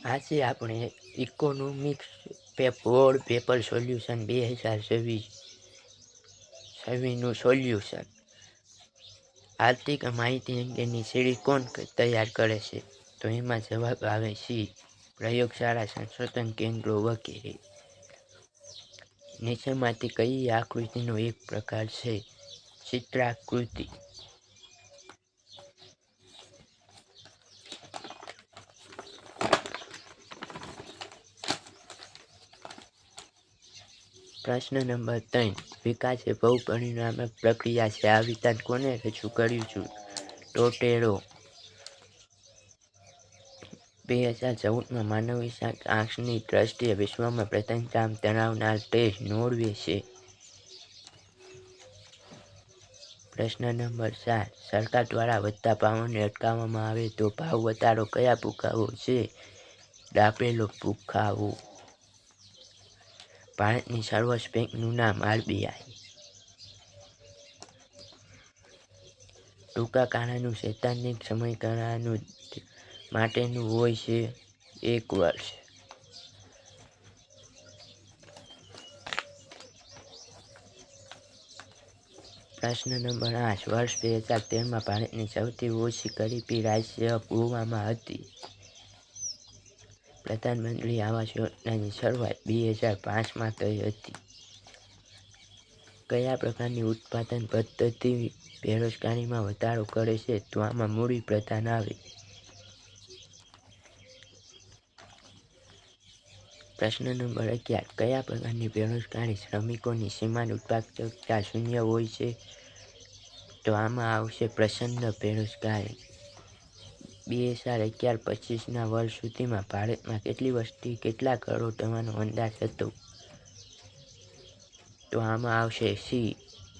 આજે આપણે economics board paper solution 2026નું સોલ્યુશન. આર્થિક માહિતી અંગેની સીડી કોણ તૈયાર કરે છે? તો એમાં જવાબ આવે સી. પ્રયોગશાળા, સંશોધન કેન્દ્રો વગેરે. નીચેમાંથી કઈ આકૃતિનો એક પ્રકાર છે? ચિત્રાકૃતિ. પ્રશ્ન નંબર 3. વિકાસ એ બહુપરિમાણિક પ્રક્રિયા છે. આ વિધાન કોને રજૂ કર્યું છે? ટોટેરો. 2014માં માનવ આંખની દ્રષ્ટિએ વિશ્વમાં પ્રથમ સ્થાન ધરાવનાર દેશ નોર્વે છે. પ્રશ્ન નંબર 4. સરકાર દ્વારા વધતા ભાવોને અટકાવવામાં આવે તો ભાવ વધારો કયા પુરાવો છે? દાબેલો પુરાવો. ભારતની સર્વોચ્ચ બેંકનું નામ RBI. ટૂંકા ગાળાનું સૈદ્ધાંતિક સમયગાળા માટેનું હોય છે 1 વર્ષ. પ્રશ્ન નંબર 8. વર્ષ 2013માં ભારતની સૌથી ઓછી ગરીબી રાજ્ય ગોવામાં હતી. પ્રધાનમંત્રી આવાસ યોજનાની શરૂઆત 2005માં થઈ હતી. કયા પ્રકારની ઉત્પાદન પદ્ધતિ બેરોજગારીમાં વધારો કરે છે? તો આમાં મૂડી પ્રધાન આવે. પ્રશ્ન નંબર 11. કયા પ્રકારની બેરોજગારી શ્રમિકોની સીમાંત ઉત્પાદકતા શૂન્ય હોય છે? તો આમાં આવશે પ્રચ્છન્ન બેરોજગારી. 2011-25ના વર્ષ સુધીમાં ભારતમાં કેટલી વસ્તી કેટલા કરોડ થવાનો અંદાજ હતો? તો આમાં આવશે સી.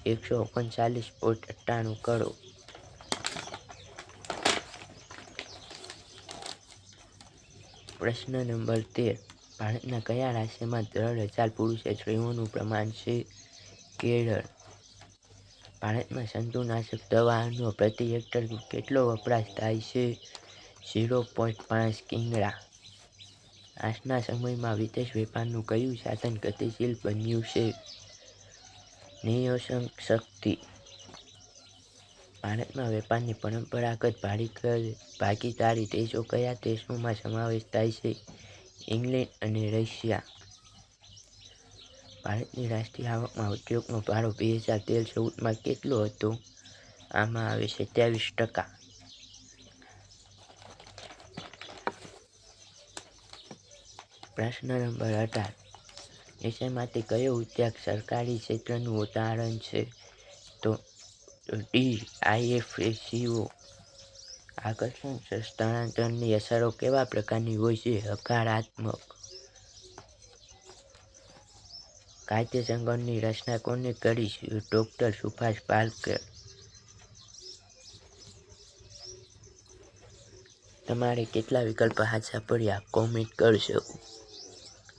139.98 કરોડ. પ્રશ્ન નંબર 13. ભારતના કયા રાજ્યમાં 1000 પુરુષ સ્ત્રીઓનું પ્રમાણ છે? કેરળ. ભારતમાં જંતુનાશક દવાનો પ્રતિ હેક્ટર કેટલો વપરાશ થાય છે? 0.5 કિગ્રા. આજના સમયમાં વિદેશ વેપારનું કયું સાધન ગતિશીલ બન્યું છે? નિઃશંક શક્તિ. ભારતમાં વેપારની પરંપરાગત ભાગીદારી દેશો કયા દેશોમાં સમાવેશ થાય છે? ઇંગ્લેન્ડ અને રશિયા. ભારતની રાષ્ટ્રીય આવકમાં ઉદ્યોગનો ફાળો 2013-14માં કેટલો હતો? આમાં આવે 27%. પ્રશ્ન નંબર 18. નીચેમાંથી કયો ઉદ્યોગ સરકારી ક્ષેત્રનું ઉદાહરણ છે? તો ડી. IFCO. આકર્ષણ સ્થળાંતરની અસરો કેવા પ્રકારની હોય છે? હકારાત્મક. કાયદા સંઘની રચના કોણે કરી છે? ડૉ. સુભાષ પાલેકર. તમારે કેટલા વિકલ્પ સાચા પડ્યા? કોમેન્ટ કરશો.